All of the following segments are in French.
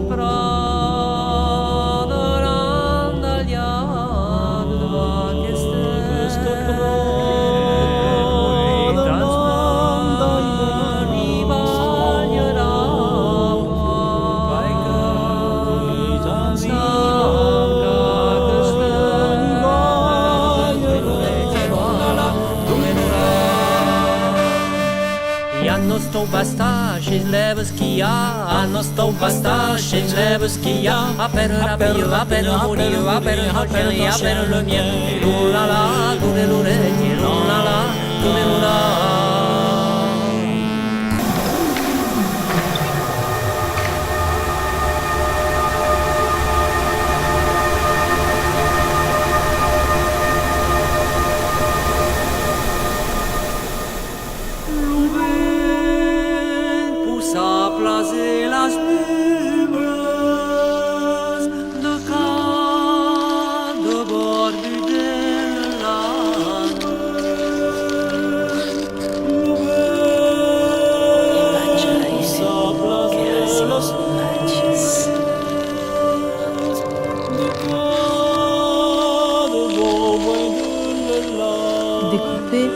praderan tagliata che Hanno sto basta, și levă schia, hanno sto basta, și levă schia, aper rapio, aper morio, aper haceli, aper le mien, la la, dure l'orecchie, la la, dure la. Sa plaze las nubes de cap de bord de la Découper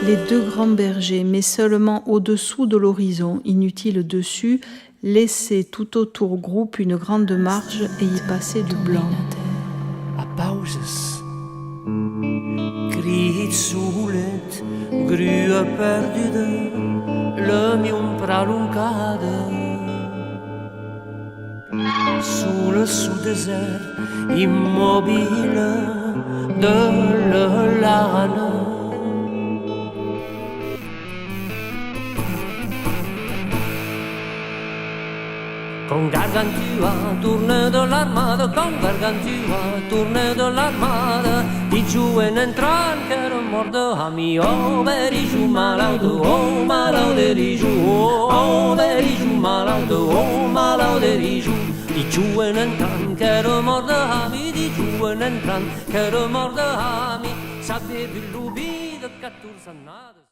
les deux grands bergers, mais seulement au-dessous de l'horizon, inutile dessus, laisser tout autour groupe une grande marge et y passer du blanc. A pauses, crit sulet, grue perdude, l'omium pralungada. Sul sud-desert immobile de l'Elana. Con Gargantua, tourne de l'armada, con Gargantua, tourne de l'armada, di giù e n'entran che era morto a mio, oh, verigiù malaudo, oh, malaude di giù, oh, verigiù malaudo, oh, malaude di giù, di giù e n'entran che era morto a mi, di giù e n'entran che era morto a mi, sapevi l'ubi de 14 annades.